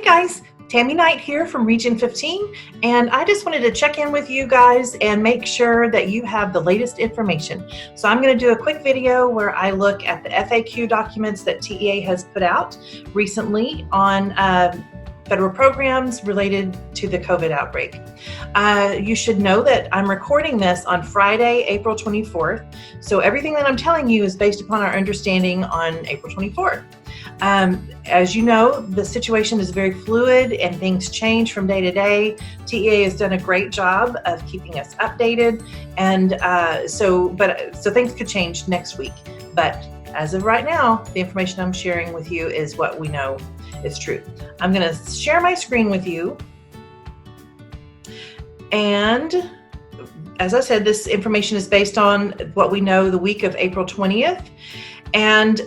Hi guys, Tammy Knight here from Region 15, and I just wanted to check in with you guys and make sure that you have the latest information. So I'm going to do a quick video where I look at the FAQ documents that TEA has put out recently on federal programs related to the COVID outbreak. You should know that I'm recording this on Friday, April 24th, so everything that I'm telling you is based upon our understanding on April 24th. As you know, the situation is very fluid and things change from day to day. TEA has done a great job of keeping us updated, and so things could change next week. But as of right now, the information I'm sharing with you is what we know is true. I'm going to share my screen with you, and as I said, this information is based on what we know the week of April 20th, and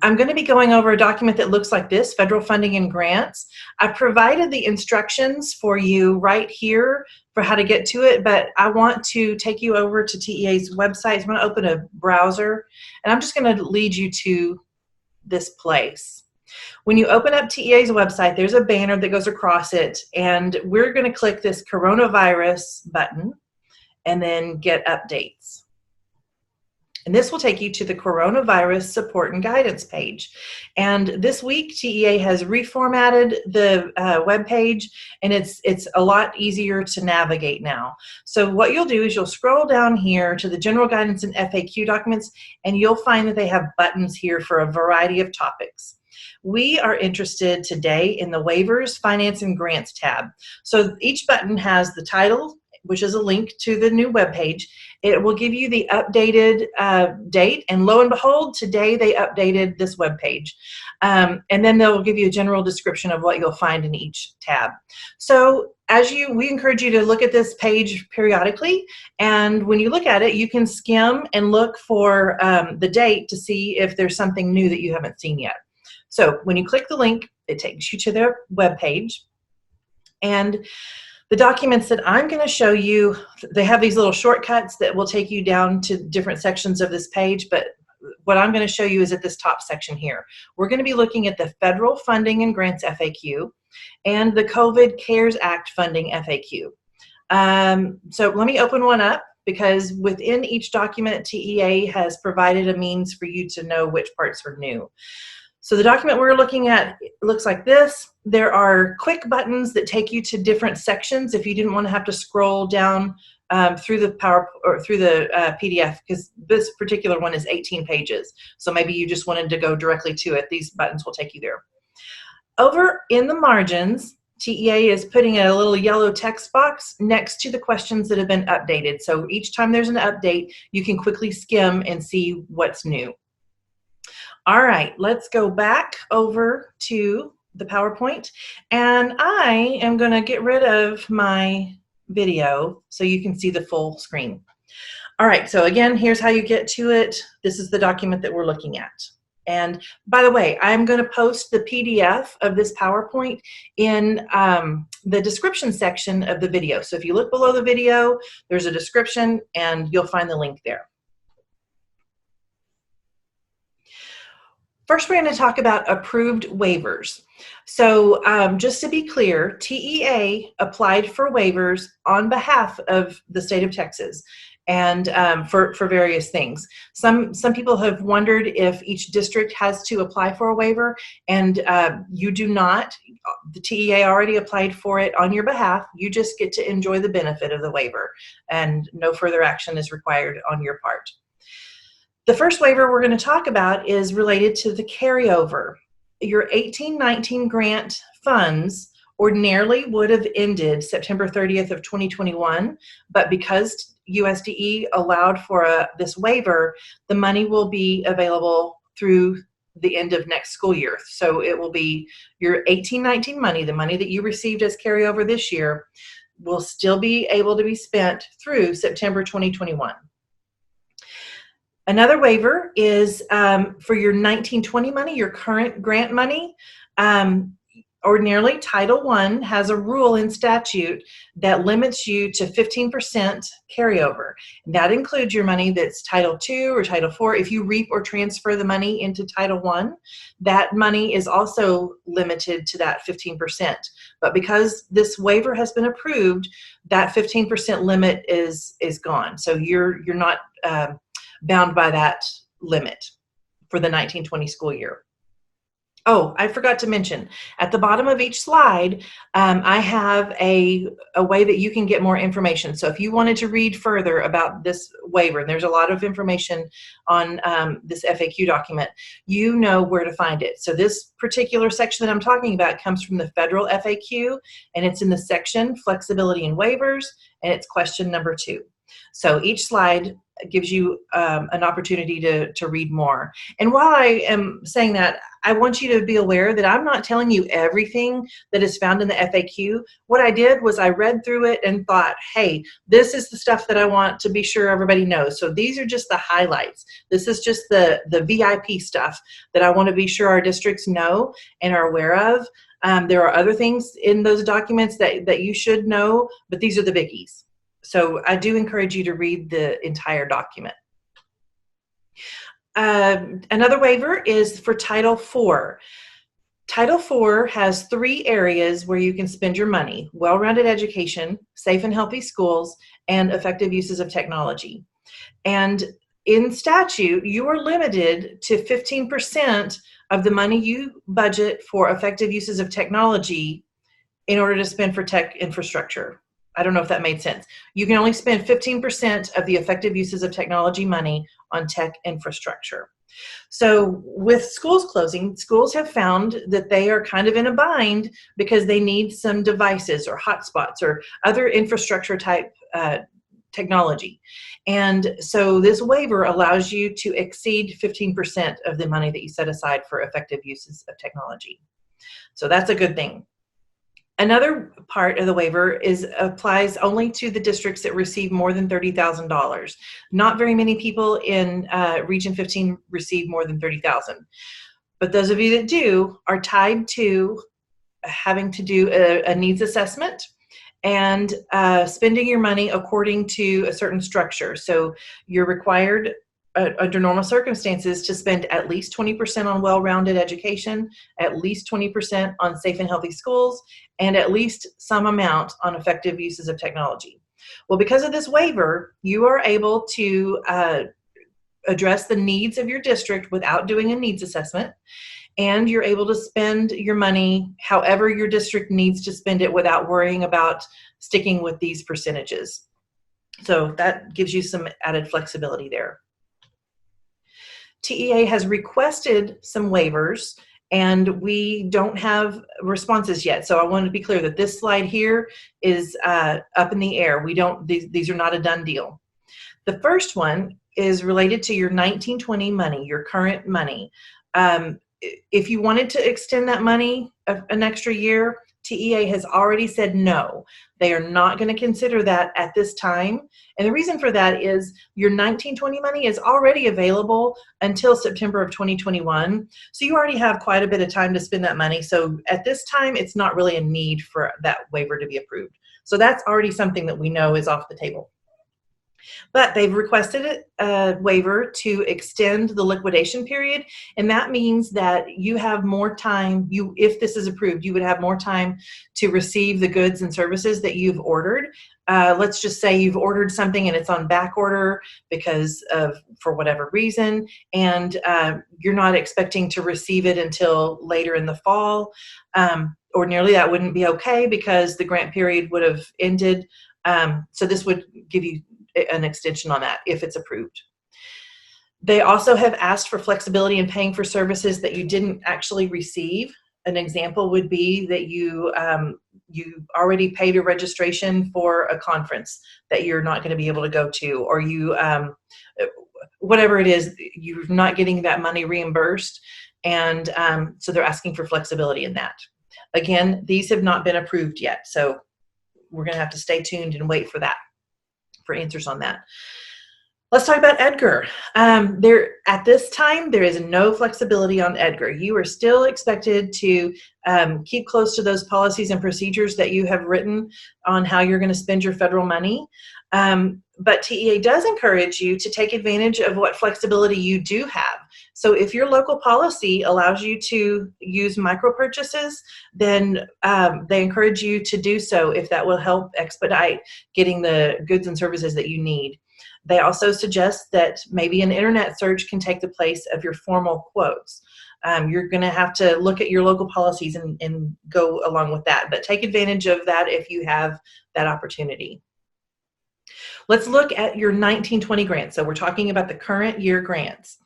I'm going to be going over a document that looks like this, Federal Funding and Grants. I provided the instructions for you right here for how to get to it, but I want to take you over to TEA's website. I'm going to open a browser, and I'm just going to lead you to this place. When you open up TEA's website, there's a banner that goes across it, and we're going to click this coronavirus button and then get updates. And this will take you to the coronavirus support and guidance page. And this week, TEA has reformatted the web page, and it's a lot easier to navigate now. So what you'll do is you'll scroll down here to the general guidance and FAQ documents, and you'll find that they have buttons here for a variety of topics. We are interested today in the Waivers, Finance, and Grants tab. So each button has the title, which is a link to the new web page. It will give you the updated date, and lo and behold, today they updated this web page. And then they'll give you a general description of what you'll find in each tab. So we encourage you to look at this page periodically, and when you look at it, you can skim and look for the date to see if there's something new that you haven't seen yet. So when you click the link, it takes you to their web page, and the documents that I'm going to show you, they have these little shortcuts that will take you down to different sections of this page, but what I'm going to show you is at this top section here. We're going to be looking at the Federal Funding and Grants FAQ and the COVID CARES Act Funding FAQ. So let me open one up, because within each document, TEA has provided a means for you to know which parts are new. So the document we're looking at looks like this. There are quick buttons that take you to different sections if you didn't want to have to scroll down through the PDF, because this particular one is 18 pages. So maybe you just wanted to go directly to it. These buttons will take you there. Over in the margins, TEA is putting a little yellow text box next to the questions that have been updated. So each time there's an update, you can quickly skim and see what's new. All right, let's go back over to the PowerPoint, and I am going to get rid of my video so you can see the full screen. All right, so again, here's how you get to it. This is the document that we're looking at. And by the way, I'm going to post the PDF of this PowerPoint in the description section of the video. So if you look below the video, there's a description, and you'll find the link there. First, we're going to talk about approved waivers. So just to be clear, TEA applied for waivers on behalf of the state of Texas, and for various things. Some people have wondered if each district has to apply for a waiver, and you do not. The TEA already applied for it on your behalf. You just get to enjoy the benefit of the waiver, and no further action is required on your part. The first waiver we're going to talk about is related to the carryover. Your 18-19 grant funds ordinarily would have ended September 30th of 2021, but because USDE allowed for this waiver, the money will be available through the end of next school year. So it will be your 18-19 money, the money that you received as carryover this year, will still be able to be spent through September 2021. Another waiver is for your 19-20 money, your current grant money. Ordinarily, Title I has a rule in statute that limits you to 15% carryover. That includes your money that's Title II or Title IV. If you reap or transfer the money into Title I, that money is also limited to that 15%. But because this waiver has been approved, that 15% limit is gone. So you're not bound by that limit for the 1920 school year. Oh, I forgot to mention, at the bottom of each slide, I have a way that you can get more information. So if you wanted to read further about this waiver, there's a lot of information on this FAQ document, you know where to find it. So this particular section that I'm talking about comes from the federal FAQ, and it's in the section Flexibility and Waivers, and it's question number 2. So each slide gives you an opportunity to read more. And while I am saying that, I want you to be aware that I'm not telling you everything that is found in the FAQ. What I did was I read through it and thought, hey, this is the stuff that I want to be sure everybody knows. So these are just the highlights. This is just the VIP stuff that I want to be sure our districts know and are aware of. There are other things in those documents that you should know, but these are the biggies. So I do encourage you to read the entire document. Another waiver is for Title IV. Title IV has 3 areas where you can spend your money: well-rounded education, safe and healthy schools, and effective uses of technology. And in statute, you are limited to 15% of the money you budget for effective uses of technology in order to spend for tech infrastructure. I don't know if that made sense. You can only spend 15% of the effective uses of technology money on tech infrastructure. So with schools closing, schools have found that they are kind of in a bind because they need some devices or hotspots or other infrastructure type technology. And so this waiver allows you to exceed 15% of the money that you set aside for effective uses of technology. So that's a good thing. Another part of the waiver applies only to the districts that receive more than $30,000. Not very many people in Region 15 receive more than $30,000. But those of you that do are tied to having to do a needs assessment and spending your money according to a certain structure. So you're required under normal circumstances to spend at least 20% on well-rounded education, at least 20% on safe and healthy schools, and at least some amount on effective uses of technology. Well, because of this waiver, you are able to address the needs of your district without doing a needs assessment, and you're able to spend your money however your district needs to spend it without worrying about sticking with these percentages. So that gives you some added flexibility there. TEA has requested some waivers, and we don't have responses yet. So I want to be clear that this slide here is up in the air. These are not a done deal. The first one is related to your 1920 money, your current money. If you wanted to extend that money an extra year, TEA has already said no. They are not going to consider that at this time. And the reason for that is your 1920 money is already available until September of 2021. So you already have quite a bit of time to spend that money. So at this time, it's not really a need for that waiver to be approved. So that's already something that we know is off the table. But they've requested a waiver to extend the liquidation period, and that means that you have more time. If this is approved, you would have more time to receive the goods and services that you've ordered. Let's just say you've ordered something and it's on back order because of, for whatever reason, and you're not expecting to receive it until later in the fall. Ordinarily, that wouldn't be okay because the grant period would have ended. So this would give you an extension on that if it's approved. They also have asked for flexibility in paying for services that you didn't actually receive. An example would be that you already paid a registration for a conference that you're not going to be able to go to, or you whatever it is, you're not getting that money reimbursed, and so they're asking for flexibility in that. Again, these have not been approved yet, so we're going to have to stay tuned and wait for answers on that. Let's talk about Edgar. At this time, there is no flexibility on Edgar. You are still expected to keep close to those policies and procedures that you have written on how you're going to spend your federal money. But TEA does encourage you to take advantage of what flexibility you do have. So if your local policy allows you to use micro purchases, then they encourage you to do so if that will help expedite getting the goods and services that you need. They also suggest that maybe an internet search can take the place of your formal quotes. You're going to have to look at your local policies and go along with that, but take advantage of that if you have that opportunity. Let's look at your 1920 grants. So we're talking about the current year grants.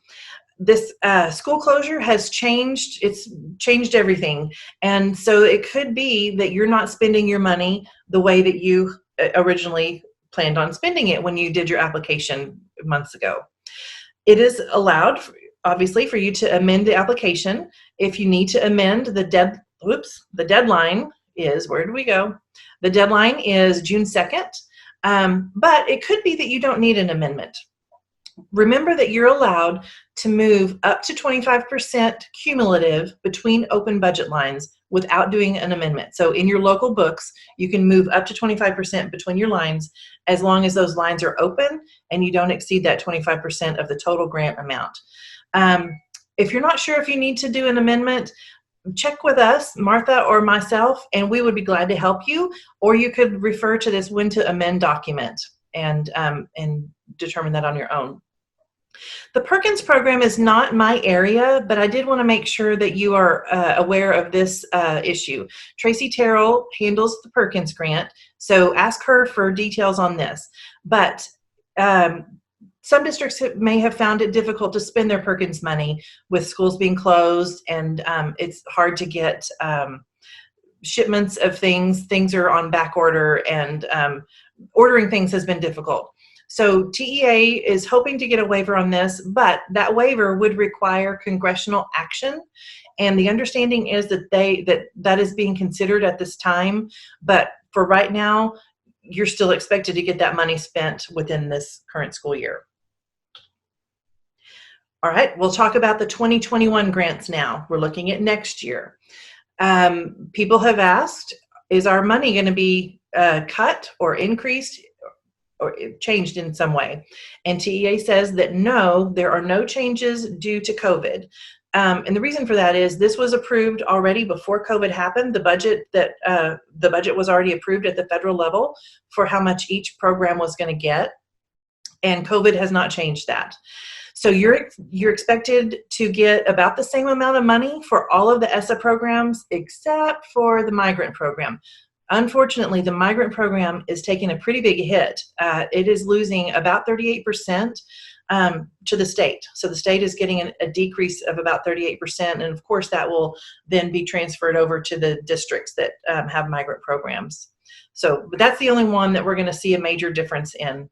This school closure has changed, it's changed everything. And so it could be that you're not spending your money the way that you originally planned on spending it when you did your application months ago. It is allowed, obviously, for you to amend the application. If you need to amend the deadline is, where do we go? The deadline is June 2nd, but it could be that you don't need an amendment. Remember that you're allowed to move up to 25% cumulative between open budget lines without doing an amendment. So in your local books, you can move up to 25% between your lines as long as those lines are open and you don't exceed that 25% of the total grant amount. If you're not sure if you need to do an amendment, check with us, Martha or myself, and we would be glad to help you, or you could refer to this when to amend document and determine that on your own. The Perkins program is not my area, but I did want to make sure that you are aware of this issue. Tracy Terrell handles the Perkins grant, so ask her for details on this. But some districts may have found it difficult to spend their Perkins money with schools being closed, and it's hard to get shipments of things. Things are on back order, and ordering things has been difficult. So TEA is hoping to get a waiver on this, but that waiver would require congressional action. And the understanding is that that is being considered at this time. But for right now, you're still expected to get that money spent within this current school year. All right, we'll talk about the 2021 grants now. We're looking at next year. People have asked, is our money going to be cut or increased or changed in some way? And TEA says that no, there are no changes due to COVID. And the reason for that is this was approved already before COVID happened. The budget was already approved at the federal level for how much each program was going to get, and COVID has not changed that. So you're expected to get about the same amount of money for all of the ESSA programs except for the migrant program. Unfortunately, the migrant program is taking a pretty big hit. It is losing about 38% to the state. So the state is getting a decrease of about 38%. And of course, that will then be transferred over to the districts that have migrant programs. But that's the only one that we're going to see a major difference in.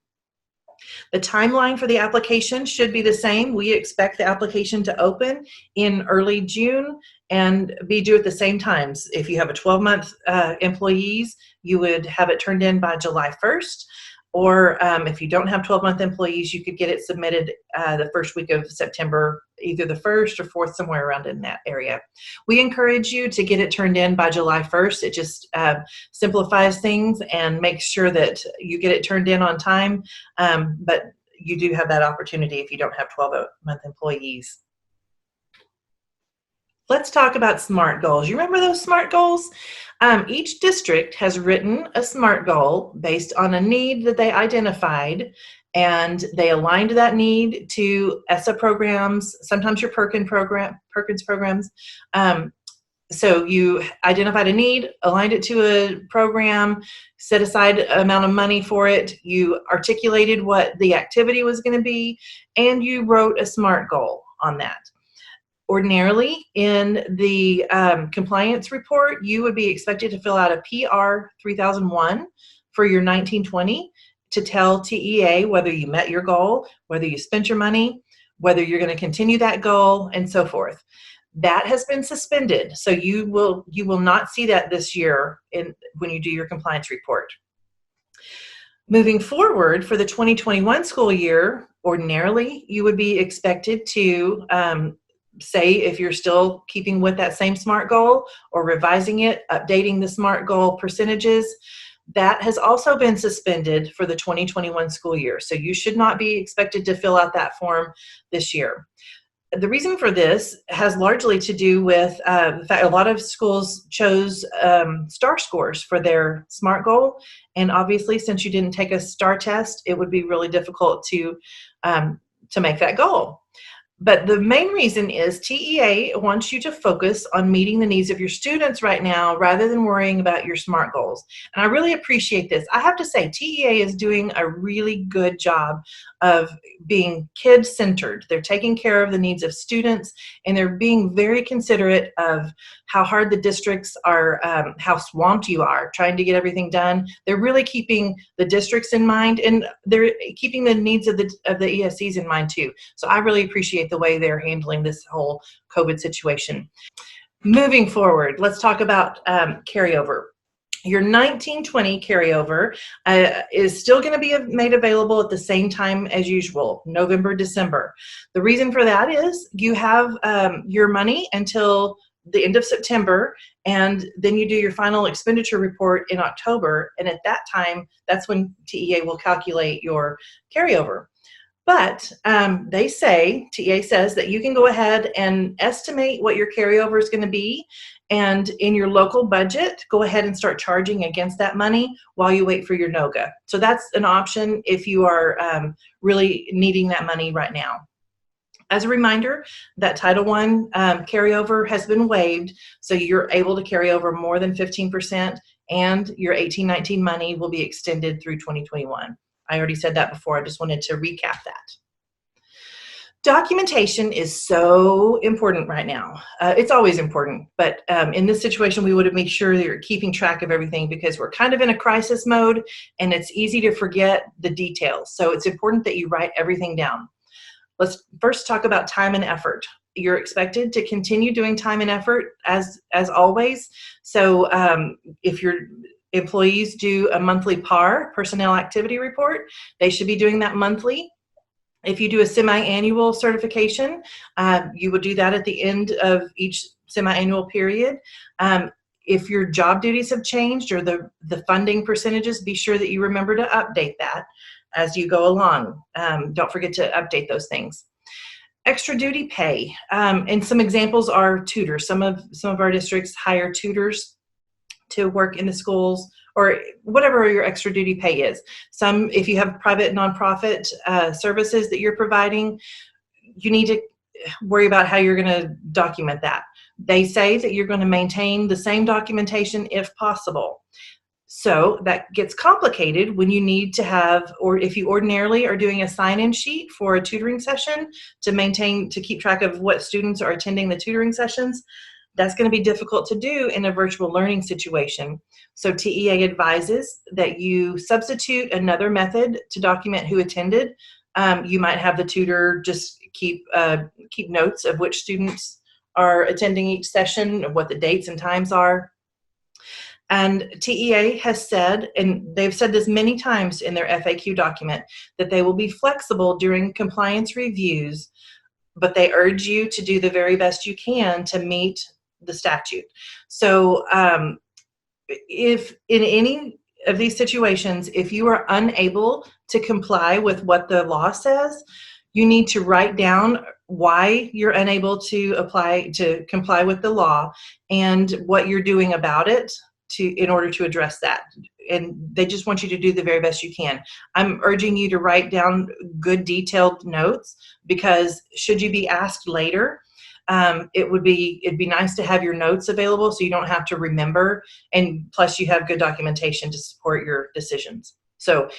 The timeline for the application should be the same. We expect the application to open in early June and be due at the same times. If you have a 12-month employees, you would have it turned in by July 1st. Or if you don't have 12-month employees, you could get it submitted the first week of September, either the 1st or 4th, somewhere around in that area. We encourage you to get it turned in by July 1st. It just simplifies things and makes sure that you get it turned in on time. But you do have that opportunity if you don't have 12-month employees. Let's talk about SMART goals. You remember those SMART goals? Each district has written a SMART goal based on a need that they identified, and they aligned that need to ESSA programs, sometimes your Perkins programs. So you identified a need, aligned it to a program, set aside an amount of money for it, you articulated what the activity was going to be, and you wrote a SMART goal on that. Ordinarily, in the compliance report, you would be expected to fill out a PR 3001 for your 1920 to tell TEA whether you met your goal, whether you spent your money, whether you're going to continue that goal, and so forth. That has been suspended, so you will not see that this year when you do your compliance report. Moving forward for the 2021 school year, Ordinarily, you would be expected to say if you're still keeping with that same SMART goal or revising it, updating the SMART goal percentages. That has also been suspended for the 2021 school year. So you should not be expected to fill out that form this year. The reason for this has largely to do with the fact a lot of schools chose STAR scores for their SMART goal. And obviously, since you didn't take a STAR test, it would be really difficult to make that goal. But the main reason is TEA wants you to focus on meeting the needs of your students right now rather than worrying about your SMART goals. And I really appreciate this. I have to say, TEA is doing a really good job of being kid-centered. They're taking care of the needs of students, and they're being very considerate of how hard the districts are, how swamped you are trying to get everything done. They're really keeping the districts in mind, and they're keeping the needs of the ESCs in mind too. So I really appreciate the way they're handling this whole COVID situation. Moving forward, let's talk about carryover. Your 1920 carryover is still going to be made available at the same time as usual, November, December. The reason for that is you have your money until the end of September, and then you do your final expenditure report in October, and at that time, that's when TEA will calculate your carryover. But TEA says that you can go ahead and estimate what your carryover is going to be, and in your local budget, go ahead and start charging against that money while you wait for your NOGA. So that's an option if you are really needing that money right now. As a reminder, that Title I carryover has been waived, so you're able to carry over more than 15%, and your 18-19 money will be extended through 2021. I already said that before. I just wanted to recap that. Documentation is so important right now. It's always important, but in this situation, we would have made sure that you're keeping track of everything because we're kind of in a crisis mode and it's easy to forget the details. So it's important that you write everything down. Let's first talk about time and effort. You're expected to continue doing time and effort as always. So if your employees do a monthly PAR, personnel activity report, they should be doing that monthly. If you do a semi-annual certification, you would do that at the end of each semi-annual period. If your job duties have changed or the funding percentages, be sure that you remember to update that as you go along. Don't forget to update those things. Extra duty pay, and some examples are tutors. Some of our districts hire tutors to work in the schools or whatever your extra duty pay is. Some, if you have private nonprofit services that you're providing, you need to worry about how you're going to document that. They say that you're going to maintain the same documentation if possible. So that gets complicated when you need to have, or if you ordinarily are doing a sign-in sheet for a tutoring session to keep track of what students are attending the tutoring sessions. That's going to be difficult to do in a virtual learning situation. So TEA advises that you substitute another method to document who attended. You might have the tutor just keep notes of which students are attending each session, what the dates and times are. And TEA has said, and they've said this many times in their FAQ document, that they will be flexible during compliance reviews, but they urge you to do the very best you can to meet the statute. So if in any of these situations, if you are unable to comply with what the law says, you need to write down why you're unable to comply with the law and what you're doing about it in order to address that. And they just want you to do the very best you can. I'm urging you to write down good detailed notes, because should you be asked later, it'd be nice to have your notes available so you don't have to remember, and plus you have good documentation to support your decisions. So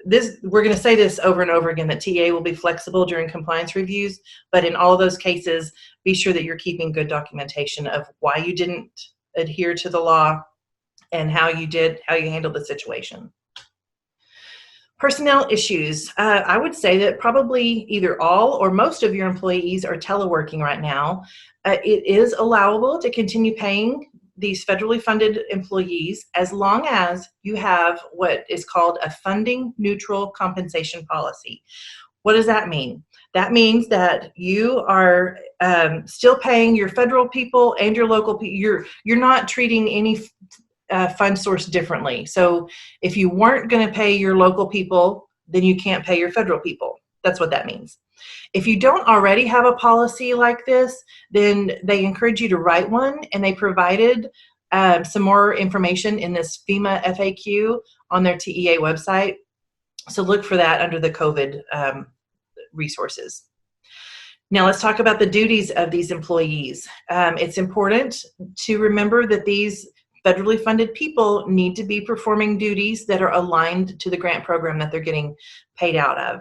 we're going to say this over and over again, that TA will be flexible during compliance reviews, but in all of those cases, be sure that you're keeping good documentation of why you didn't adhere to the law and how you handled the situation. Personnel issues. I would say that probably either all or most of your employees are teleworking right now. It is allowable to continue paying these federally funded employees as long as you have what is called a funding neutral compensation policy. What does that mean? That means that you are still paying your federal people and your local people. You're not treating any fund source differently. So if you weren't going to pay your local people, then you can't pay your federal people. That's what that means. If you don't already have a policy like this, then they encourage you to write one, and they provided some more information in this FEMA FAQ on their TEA website. So look for that under the COVID resources. Now let's talk about the duties of these employees. It's important to remember that these federally funded people need to be performing duties that are aligned to the grant program that they're getting paid out of.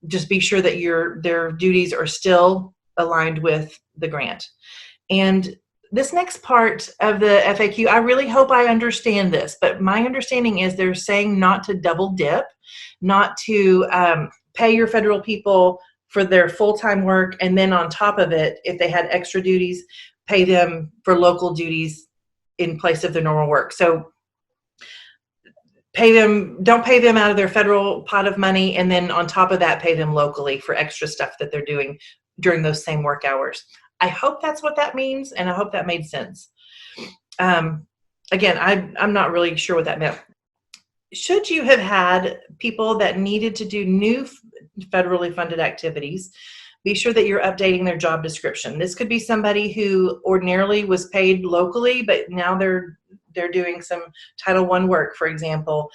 Just be sure that their duties are still aligned with the grant. And this next part of the FAQ, I really hope I understand this, but my understanding is they're saying not to double dip, not to pay your federal people for their full-time work, and then on top of it, if they had extra duties, pay them for local duties in place of their normal work. So don't pay them out of their federal pot of money, and then on top of that, pay them locally for extra stuff that they're doing during those same work hours. I hope that's what that means, and I hope that made sense. Again, I'm not really sure what that meant. Should you have had people that needed to do new federally funded activities, be sure that you're updating their job description. This could be somebody who ordinarily was paid locally, but now they're doing some Title I work, for example.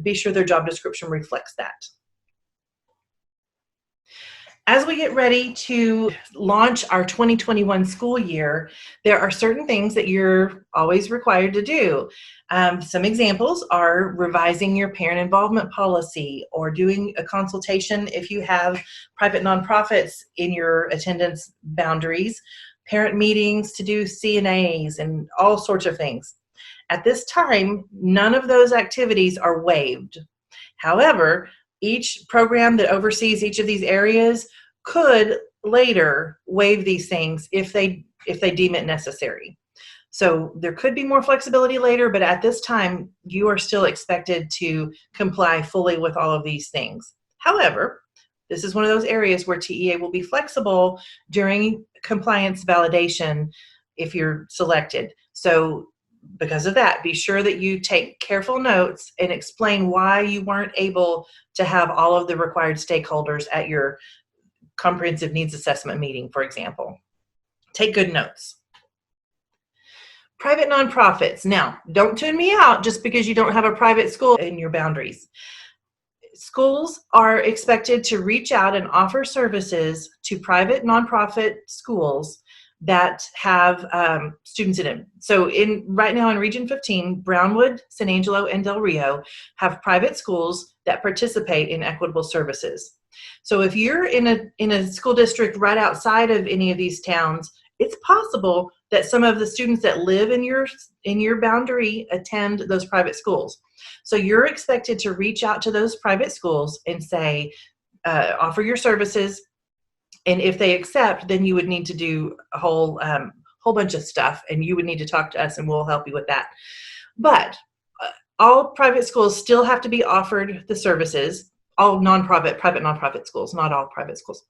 Be sure their job description reflects that. As we get ready to launch our 2021 school year, there are certain things that you're always required to do. Some examples are revising your parent involvement policy, or doing a consultation if you have private nonprofits in your attendance boundaries, parent meetings to do CNAs, and all sorts of things. At this time, none of those activities are waived. However, each program that oversees each of these areas could later waive these things if they deem it necessary. So there could be more flexibility later, but at this time, you are still expected to comply fully with all of these things. However, this is one of those areas where TEA will be flexible during compliance validation if you're selected. So because of that, be sure that you take careful notes and explain why you weren't able to have all of the required stakeholders at your comprehensive needs assessment meeting, for example. Take good notes. Private nonprofits. Now, don't tune me out just because you don't have a private school in your boundaries. Schools are expected to reach out and offer services to private nonprofit schools that have students in it. So right now in Region 15, Brownwood, San Angelo, and Del Rio have private schools that participate in equitable services. So if you're in a school district right outside of any of these towns, it's possible that some of the students that live in your boundary attend those private schools. So you're expected to reach out to those private schools and say, offer your services. And if they accept, then you would need to do a whole bunch of stuff, and you would need to talk to us, and we'll help you with that. But all private schools still have to be offered the services. All private nonprofit schools, not all private schools.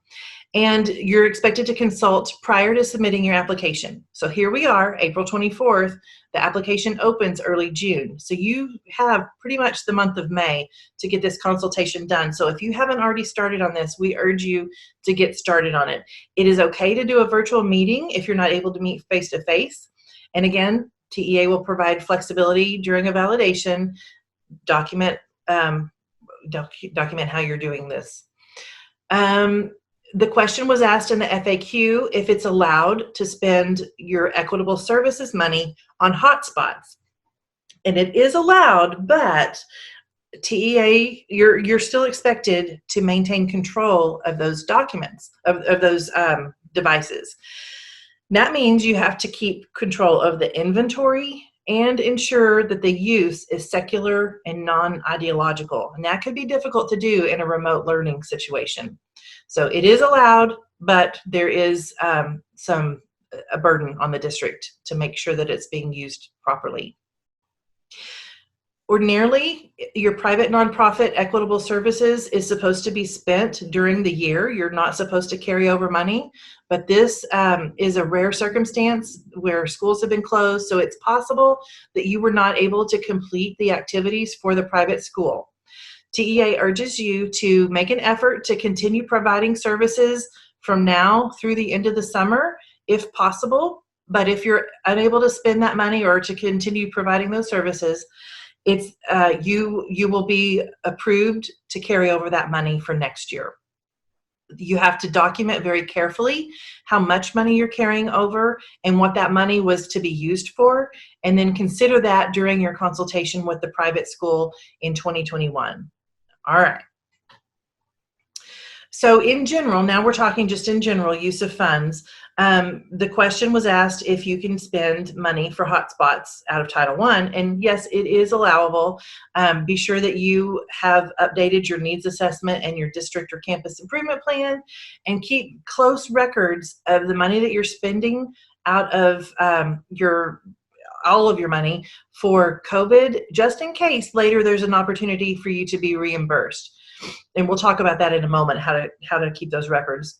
And you're expected to consult prior to submitting your application. So here we are, April 24th. The application opens early June. So you have pretty much the month of May to get this consultation done. So if you haven't already started on this, we urge you to get started on it. It is okay to do a virtual meeting if you're not able to meet face-to-face. And again, TEA will provide flexibility during a validation. Document how you're doing this. The question was asked in the FAQ if it's allowed to spend your equitable services money on hotspots. And it is allowed, but TEA, you're still expected to maintain control of those documents, of those devices. That means you have to keep control of the inventory and ensure that the use is secular and non-ideological. And that could be difficult to do in a remote learning situation. So it is allowed, but there is a burden on the district to make sure that it's being used properly. Ordinarily, your private nonprofit equitable services is supposed to be spent during the year. You're not supposed to carry over money, but this is a rare circumstance where schools have been closed, so it's possible that you were not able to complete the activities for the private school. TEA urges you to make an effort to continue providing services from now through the end of the summer, if possible. But if you're unable to spend that money or to continue providing those services, it's you will be approved to carry over that money for next year. You have to document very carefully how much money you're carrying over and what that money was to be used for, and then consider that during your consultation with the private school in 2021. All right. So in general, now we're talking just in general use of funds. The question was asked if you can spend money for hotspots out of Title I, and yes, it is allowable. Be sure that you have updated your needs assessment and your district or campus improvement plan, and keep close records of the money that you're spending out of all of your money for COVID, just in case later there's an opportunity for you to be reimbursed. And we'll talk about that in a moment, how to keep those records.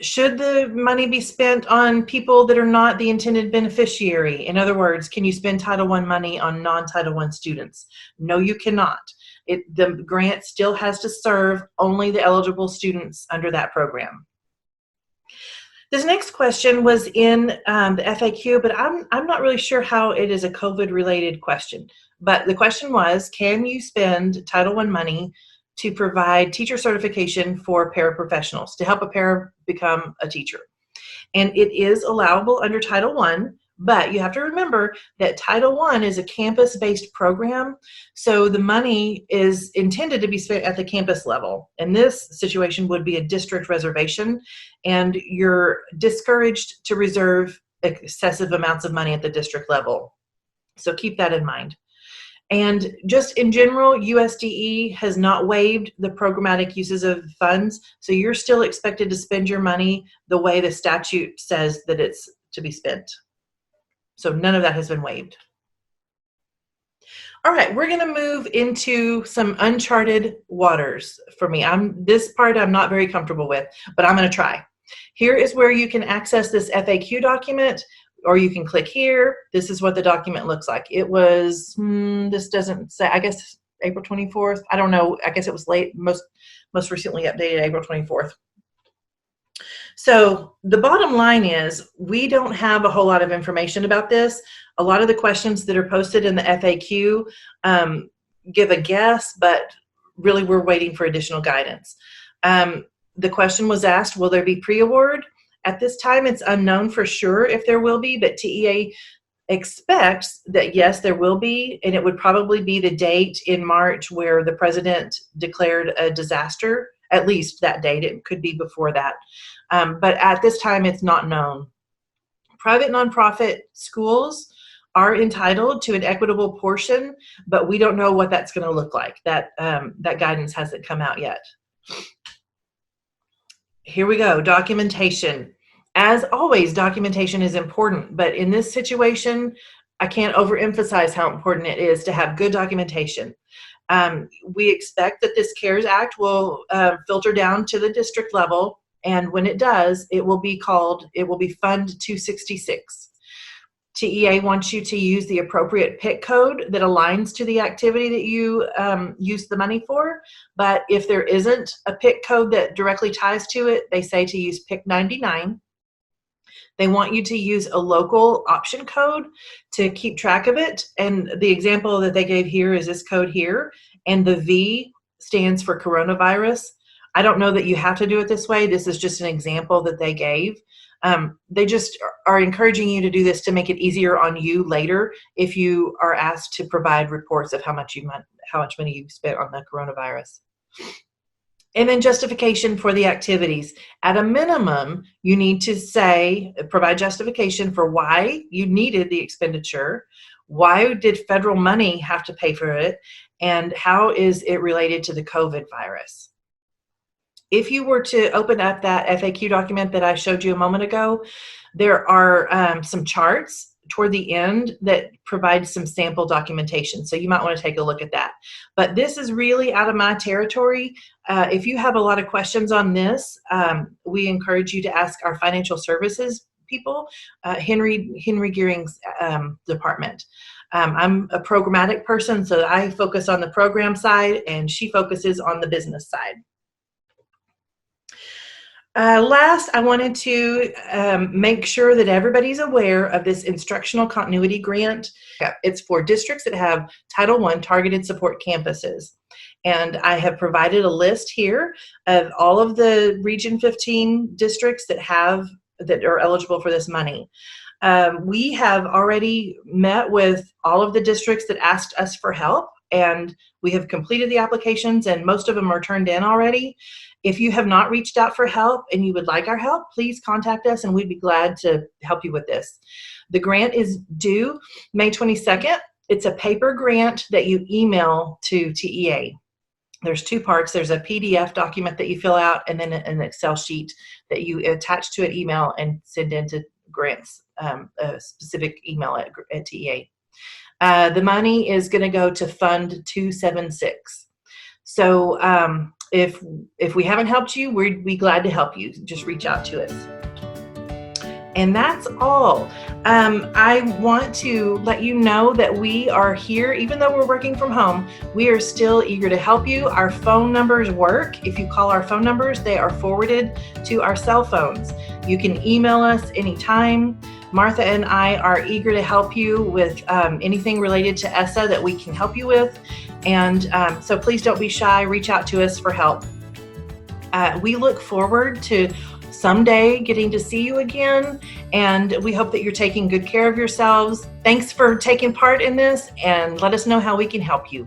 Should the money be spent on people that are not the intended beneficiary? In other words, can you spend Title I money on non-Title I students? No, you cannot. The grant still has to serve only the eligible students under that program. This next question was in the FAQ, but I'm not really sure how it is a COVID-related question. But the question was, can you spend Title I money to provide teacher certification for paraprofessionals, to help a para become a teacher? And it is allowable under Title I, but you have to remember that Title I is a campus-based program, so the money is intended to be spent at the campus level. And this situation would be a district reservation, and you're discouraged to reserve excessive amounts of money at the district level. So keep that in mind. And just in general, USDE has not waived the programmatic uses of funds, so you're still expected to spend your money the way the statute says that it's to be spent. So none of that has been waived. All right, we're going to move into some uncharted waters for me. This part I'm not very comfortable with, but I'm going to try. Here is where you can access this FAQ document, or you can click here. This is what the document looks like. It was, this doesn't say, I guess April 24th. I don't know. I guess it was late, most recently updated April 24th. So the bottom line is we don't have a whole lot of information about this. A lot of the questions that are posted in the FAQ give a guess, but really we're waiting for additional guidance. The question was asked, will there be pre-award? At this time, it's unknown for sure if there will be, but TEA expects that yes, there will be, and it would probably be the date in March where the president declared a disaster, at least that date. It could be before that. But at this time, it's not known. Private nonprofit schools are entitled to an equitable portion, but we don't know what that's going to look like. That guidance hasn't come out yet. Here we go, documentation. As always, documentation is important, but in this situation, I can't overemphasize how important it is to have good documentation. We expect that this CARES Act will filter down to the district level, and when it does, it will be Fund 266. TEA wants you to use the appropriate PIC code that aligns to the activity that you use the money for, but if there isn't a PIC code that directly ties to it, they say to use PIC 99. They want you to use a local option code to keep track of it, and the example that they gave here is this code here, and the V stands for coronavirus. I don't know that you have to do it this way. This is just an example that they gave. They just are encouraging you to do this to make it easier on you later if you are asked to provide reports of how much money you spent on the coronavirus. And then justification for the activities. At a minimum, you need to provide justification for why you needed the expenditure, why did federal money have to pay for it, and how is it related to the COVID virus. If you were to open up that FAQ document that I showed you a moment ago, there are some charts toward the end that provides some sample documentation. So you might want to take a look at that. But this is really out of my territory. If you have a lot of questions on this, we encourage you to ask our financial services people, Henry Gearing's department. I'm a programmatic person, so I focus on the program side, and she focuses on the business side. Last, I wanted to make sure that everybody's aware of this instructional continuity grant. It's for districts that have Title I targeted support campuses. And I have provided a list here of all of the Region 15 districts that are eligible for this money. We have already met with all of the districts that asked us for help, and we have completed the applications, and most of them are turned in already. If you have not reached out for help and you would like our help, please contact us and we'd be glad to help you with this. The grant is due May 22nd. It's a paper grant that you email to TEA. There's two parts. There's a PDF document that you fill out, and then an Excel sheet that you attach to an email and send into grants, a specific email at TEA. The money is going to go to Fund 276. So if we haven't helped you, we'd be glad to help you. Just reach out to us. And that's all. I want to let you know that we are here, even though we're working from home, we are still eager to help you. Our phone numbers work. If you call our phone numbers, they are forwarded to our cell phones. You can email us anytime. Martha and I are eager to help you with anything related to ESSA that we can help you with. And so please don't be shy. Reach out to us for help. We look forward to someday getting to see you again, and we hope that you're taking good care of yourselves. Thanks for taking part in this, and let us know how we can help you.